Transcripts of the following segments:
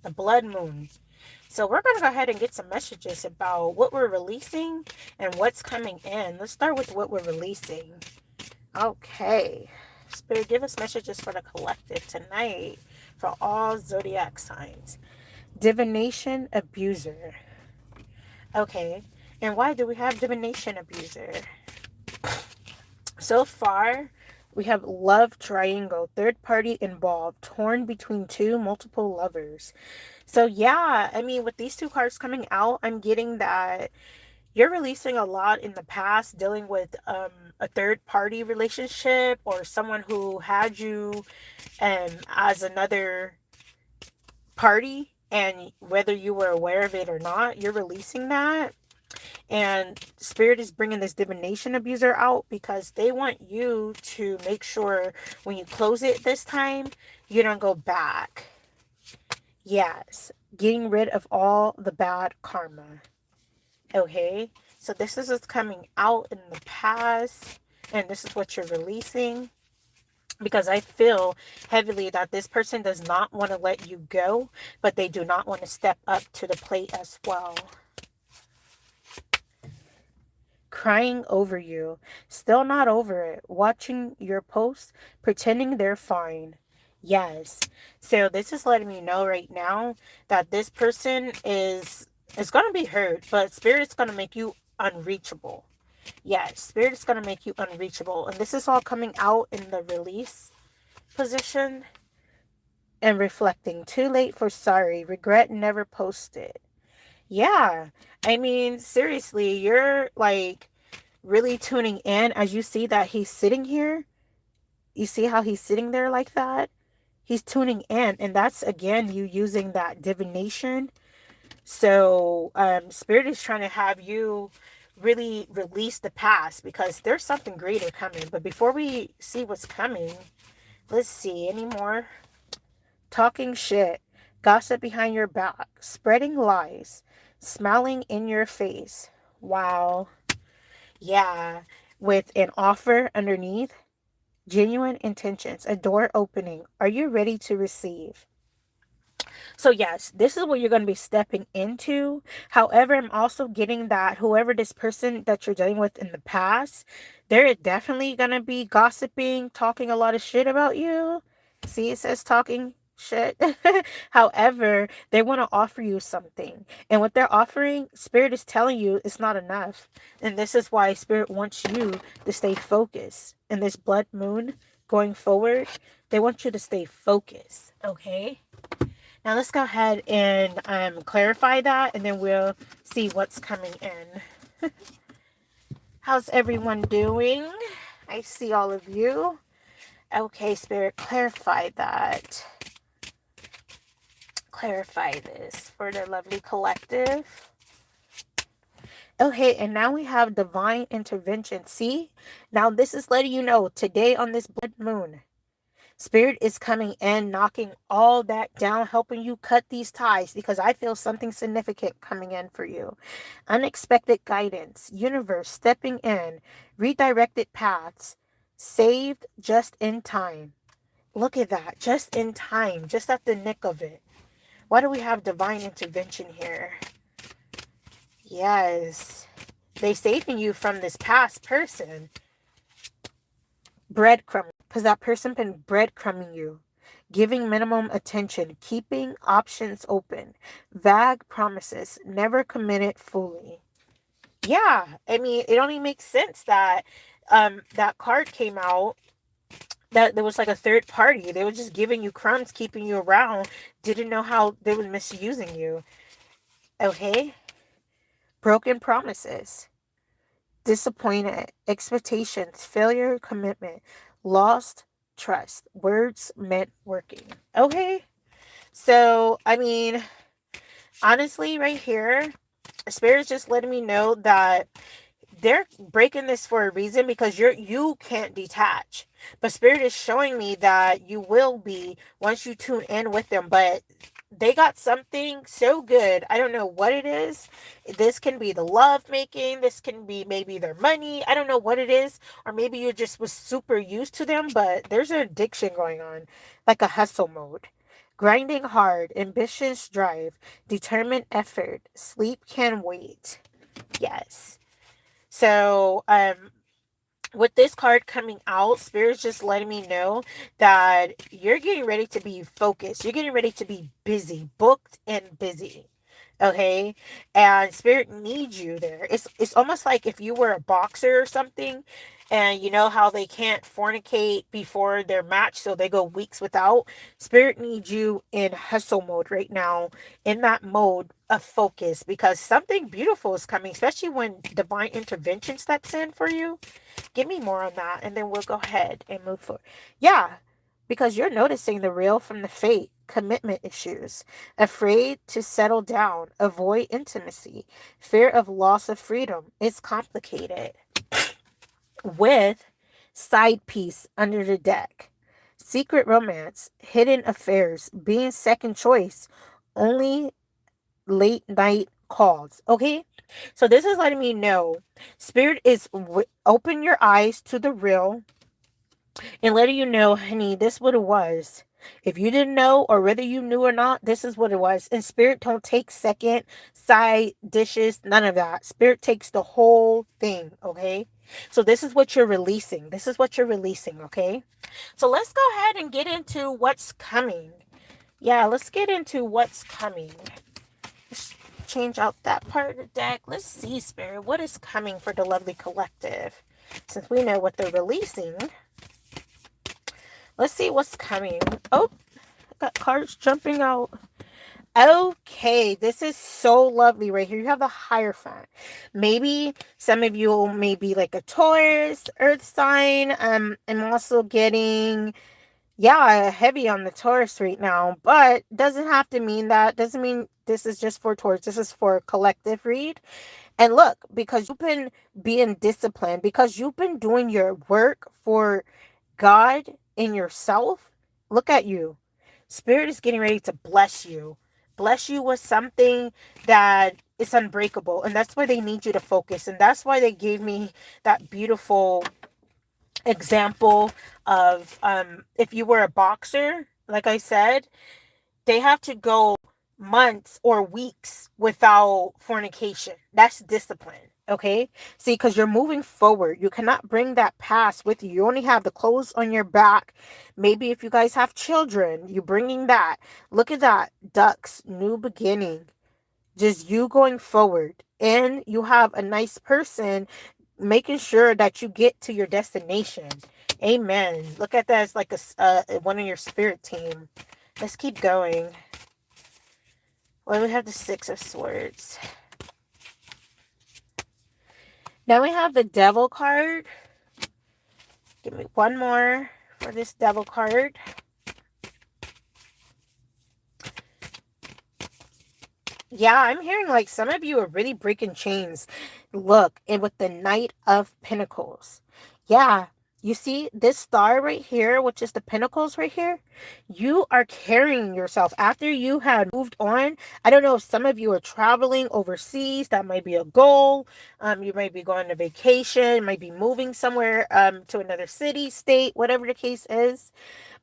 the blood moon. So we're going to go ahead and get some messages about what we're releasing and what's coming in. Let's start with what we're releasing. Okay. Spirit, give us messages for the collective tonight for all zodiac signs. Divination abuser. Okay. And why do we have divination abuser? So far, we have love triangle, third party involved, torn between two multiple lovers. So yeah, I mean, with these two cards coming out, I'm getting that you're releasing a lot in the past, dealing with a third party relationship or someone who had you as another party, and whether you were aware of it or not, you're releasing that. And Spirit is bringing this divination abuser out because they want you to make sure when you close it this time, you don't go back. Yes, getting rid of all the bad karma. Okay, so this is what's coming out in the past, and this is what you're releasing. Because I feel heavily that this person does not want to let you go, but they do not want to step up to the plate as well. Crying over you, still not over it, watching your posts, pretending they're fine. Yes. So this is letting me know right now that this person is going to be hurt, but Spirit's going to make you unreachable. Yes, Spirit is going to make you unreachable. And this is all coming out in the release position and reflecting. Too late for sorry. Regret never posted. Yeah. I mean, seriously, you're like really tuning in as you see that he's sitting here. You see how he's sitting there like that? He's tuning in. And that's, again, you using that divination. So, Spirit is trying to have you really release the past because there's something greater coming. But before we see what's coming, let's see any more. Talking shit, gossip behind your back, spreading lies, smiling in your face. Wow. Yeah. With an offer underneath, genuine intentions, a door opening. Are you ready to receive? So yes, this is what you're going to be stepping into. However, I'm also getting that whoever this person that you're dealing with in the past, they're definitely going to be gossiping, talking a lot of shit about you. See, it says talking shit. However, they want to offer you something. And what they're offering, Spirit is telling you it's not enough. And this is why Spirit wants you to stay focused. In this blood moon going forward, they want you to stay focused. Okay? Now let's go ahead and clarify that, and then we'll see what's coming in. How's everyone doing? I see all of you. Okay, Spirit, clarify that. Clarify this for the lovely collective. Okay, and now we have divine intervention. See? Now this is letting you know today on this blood moon, Spirit is coming in, knocking all that down, helping you cut these ties because I feel something significant coming in for you. Unexpected guidance, universe stepping in, redirected paths, saved just in time. Look at that, just in time, just at the nick of it. Why do we have divine intervention here? Yes, they saving you from this past person. Breadcrumbing, because that person been breadcrumbing you, giving minimum attention, keeping options open, vague promises, never committed fully. Yeah, I mean, it only makes sense that that card came out, that there was like a third party. They were just giving you crumbs, keeping you around, didn't know how they were misusing you. Okay? Broken promises, disappointed, expectations, failure, commitment, lost trust, words meant working. Okay? So, I mean, honestly, right here, Spirit's just letting me know that they're breaking this for a reason because you can't detach. But Spirit is showing me that you will be once you tune in with them. But they got something so good. I don't know what it is. This can be the love making. This can be maybe their money. I don't know what it is. Or maybe you just was super used to them. But there's an addiction going on. Like a hustle mode grinding hard, ambitious drive, determined effort, sleep can wait. Yes. So, with this card coming out, Spirit's just letting me know that you're getting ready to be focused. You're getting ready to be busy, booked and busy. Okay? And Spirit needs you there. It's almost like if you were a boxer or something, and you know how they can't fornicate before their match, so they go weeks without. Spirit needs you in hustle mode right now, in that mode of focus, because something beautiful is coming, especially when divine intervention steps in for you. Give me more on that, and then we'll go ahead and move forward. Yeah, because you're noticing the real from the fake, commitment issues, afraid to settle down, avoid intimacy, fear of loss of freedom. It's complicated. With side piece under the deck, secret romance, hidden affairs, being second choice, only late night calls. Okay, so this is letting me know Spirit is open your eyes to the real and letting you know, honey, this what it was. If you didn't know, or whether you knew or not, this is what it was. And Spirit don't take second, side dishes, none of that. Spirit takes the whole thing. Okay, so this is what you're releasing. This is what you're releasing. Okay, so let's go ahead and get into what's coming. Yeah, let's get into what's coming. Let's change out that part of the deck. Let's see, Spirit, what is coming for the lovely collective. Since we know what they're releasing, let's see what's coming. Oh, got cards jumping out. Okay, this is so lovely right here. You have the Hierophant. Maybe some of you may be like a Taurus, Earth sign. I'm also getting, yeah, heavy on the Taurus right now, but doesn't have to mean that. Doesn't mean this is just for Taurus. This is for a collective read. And look, because you've been being disciplined, because you've been doing your work for God in yourself, look at you. Spirit is getting ready to bless you. Bless you with something that is unbreakable. And that's why they need you to focus. And that's why they gave me that beautiful example of if you were a boxer, like I said, they have to go months or weeks without fornication. That's discipline. Okay, see, because you're moving forward, you cannot bring that past with you. You only have the clothes on your back. Maybe if you guys have children, you bringing that. Look at that, ducks, new beginning, just you going forward, and you have a nice person making sure that you get to your destination. Amen. Look at that as like a one of your spirit team. Let's keep going. Well, we have the Six of Swords. Now we have the Devil card. Give me one more for this Devil card. Yeah, I'm hearing like some of you are really breaking chains. Look, and with the Knight of Pentacles. Yeah, you see this star right here, which is the Pentacles right here? You are carrying yourself after you had moved on. I don't know if some of you are traveling overseas. That might be a goal. You might be going to vacation, might be moving somewhere to another city, state, whatever the case is.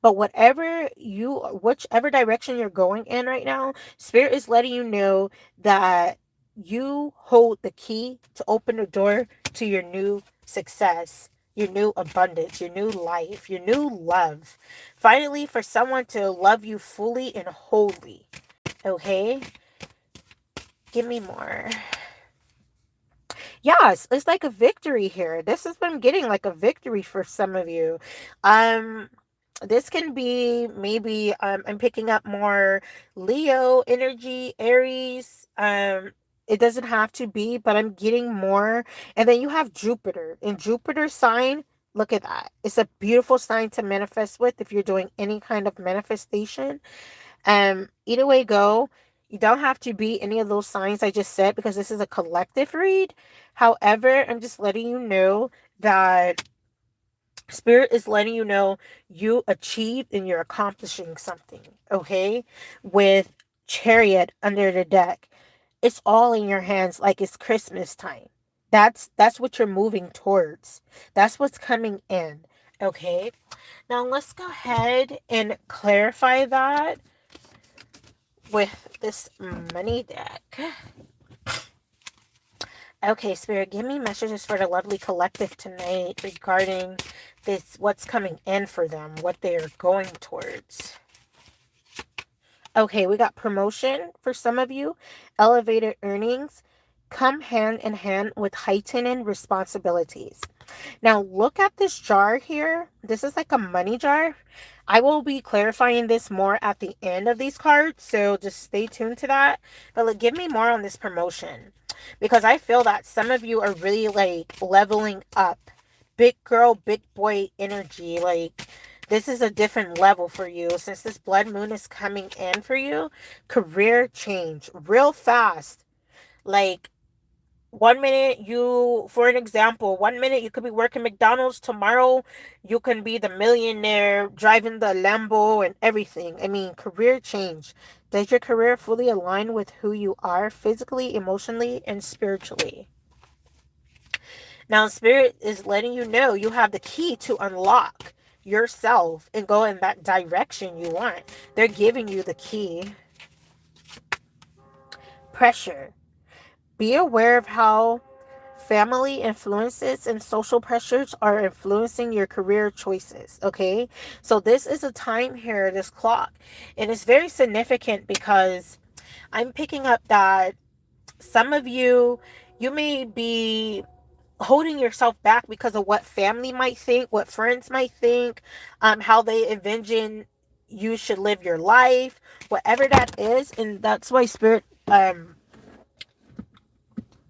But whichever direction you're going in right now, Spirit is letting you know that you hold the key to open the door to your new success, your new abundance, your new life, your new love. Finally, for someone to love you fully and wholly. Okay? Give me more. Yes, it's like a victory here. This is what I'm getting, like a victory for some of you. This can be maybe I'm picking up more Leo energy, Aries. It doesn't have to be, but I'm getting more. And then you have Jupiter. In Jupiter's sign, look at that. It's a beautiful sign to manifest with if you're doing any kind of manifestation. Either way go, you don't have to be any of those signs I just said because this is a collective read. However, I'm just letting you know that Spirit is letting you know you achieved and you're accomplishing something, okay? With Chariot under the deck, it's all in your hands like it's Christmas time. That's what you're moving towards. That's what's coming in, okay? Now let's go ahead and clarify that. with this money deck. Okay, Spirit, give me messages for the lovely collective tonight regarding this, what's coming in for them, what they are going towards. Okay, we got promotion for some of you. Elevated earnings come hand in hand with heightening responsibilities. Now, look at this jar here. This is like a money jar. I will be clarifying this more at the end of these cards, so just stay tuned to that. But like, give me more on this promotion, because I feel that some of you are really like leveling up. Big girl, big boy energy. Like, this is a different level for you since this blood moon is coming in for you. Career change real fast. Like, one minute you, for an example, one minute you could be working McDonald's, tomorrow you can be the millionaire driving the Lambo and everything. I mean, career change. Does your career fully align with who you are physically, emotionally, and spiritually? Now, Spirit is letting you know you have the key to unlock yourself and go in that direction you want. They're giving you the key. Pressure. Be aware of how family influences and social pressures are influencing your career choices. Okay, so this is a time here, this clock, and it's very significant because I'm picking up that some of you, you may be holding yourself back because of what family might think, what friends might think, how they envision you should live your life, whatever that is. And that's why Spirit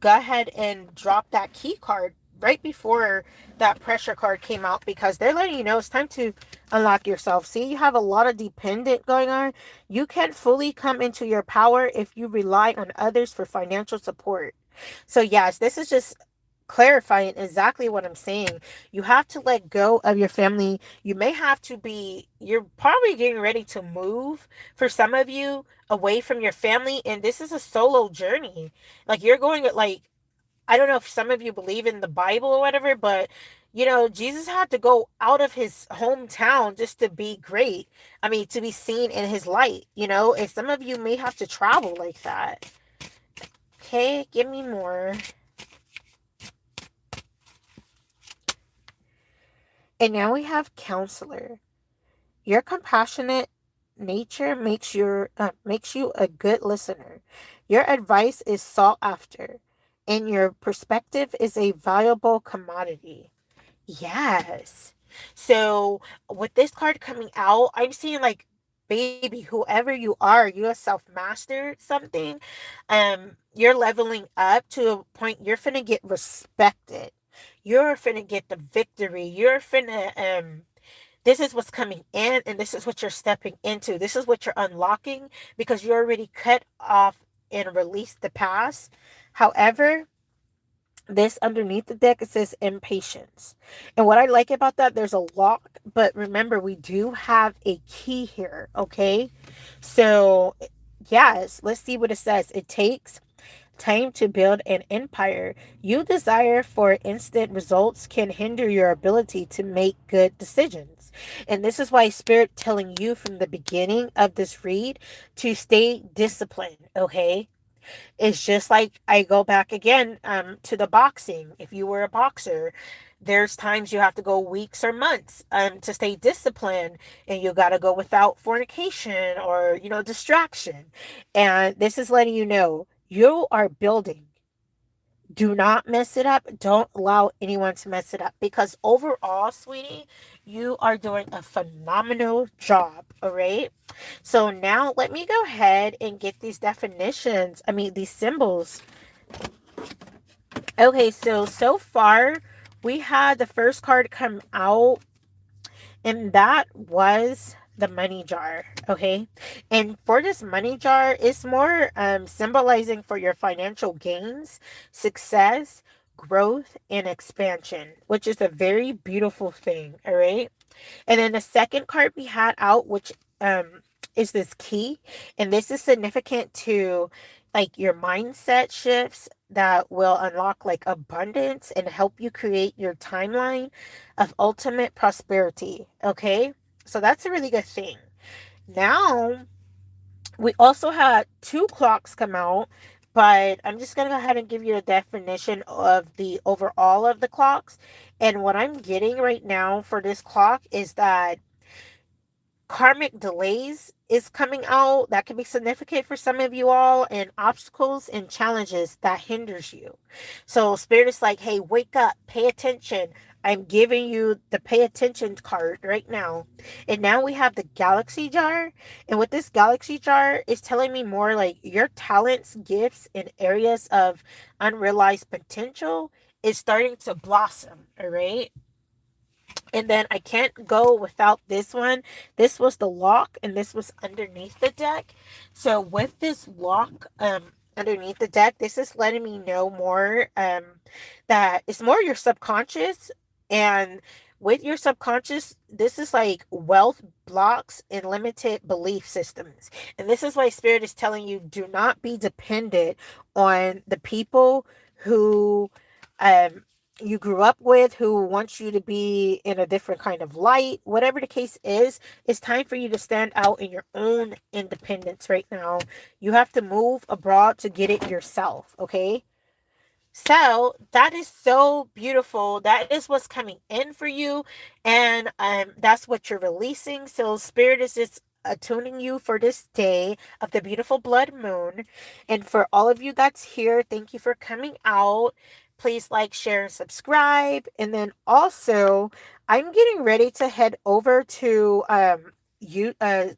go ahead and drop that key card right before that pressure card came out, because they're letting you know it's time to unlock yourself. See, you have a lot of dependent going on. You can fully come into your power if you rely on others for financial support. So yes, this is just clarifying exactly what I'm saying. You have to let go of your family. You may have to be, you're probably getting ready to move for some of you away from your family, and this is a solo journey. Like, you're going to, like, I don't know if some of you believe in the Bible or whatever, but you know, Jesus had to go out of his hometown just to be great. I mean, to be seen in his light, you know, and some of you may have to travel like that. Okay, give me more. And now we have counselor. Your compassionate nature makes you a good listener. Your advice is sought after, and your perspective is a valuable commodity. Yes. So with this card coming out, I'm seeing like, baby, whoever you are, you have self-mastered something. You're leveling up to a point you're finna get respected. You're finna get the victory. You're finna this is what's coming in, and this is what you're stepping into. This is what you're unlocking, because you already cut off and released the past. However, this underneath the deck, it says impatience. And what I like about that, there's a lock, but remember, we do have a key here, okay? So, yes, let's see what it says. It takes time to build an empire. You desire for instant results can hinder your ability to make good decisions. And this is why Spirit telling you from the beginning of this read to stay disciplined, okay? It's just like, I go back again to the boxing. If you were a boxer, there's times you have to go weeks or months to stay disciplined, and you got to go without fornication or, you know, distraction. And this is letting you know you are building. Do not mess it up. Don't allow anyone to mess it up, because overall, sweetie, you are doing a phenomenal job. All right. So now let me go ahead and get these definitions. I mean, these symbols. Okay. So far we had the first card come out, and that was the money jar. Okay, and for this money jar, it's more symbolizing for your financial gains, success, growth, and expansion, which is a very beautiful thing. All right. And then the second card we had out, which is this key, and this is significant to like your mindset shifts that will unlock like abundance and help you create your timeline of ultimate prosperity. Okay, so that's a really good thing. Now We also had two clocks come out, but I'm just going to go ahead and give you a definition of the overall of the clocks. And what I'm getting right now for this clock is that karmic delays is coming out that can be significant for some of you all, and obstacles and challenges that hinders you. So spirit is like, hey, wake up, pay attention. I'm giving you the pay attention card right now. And now we have the galaxy jar, and with this galaxy jar is telling me more like your talents, gifts, and areas of unrealized potential is starting to blossom. All right. And then I can't go without this one. This was the lock, and this was underneath the deck. So with this lock underneath the deck, this is letting me know more that it's more your subconscious. And with your subconscious, this is like wealth blocks and limited belief systems. And this is why spirit is telling you, do not be dependent on the people who um you grew up with, who wants you to be in a different kind of light. Whatever the case is, it's time for you to stand out in your own independence right now. You have to move abroad to get it yourself, okay? So that is so beautiful. That is what's coming in for you, and that's what you're releasing. So spirit is just attuning you for this day of the beautiful blood moon. And for all of you that's here, thank you for coming out. Please like, share, and subscribe. And then also, I'm getting ready to head over to you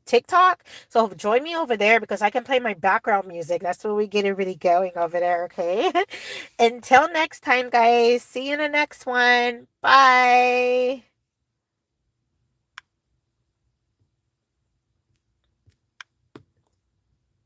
TikTok. So join me over there because I can play my background music. That's where we get it really going over there, okay? Until next time, guys. See you in the next one. Bye.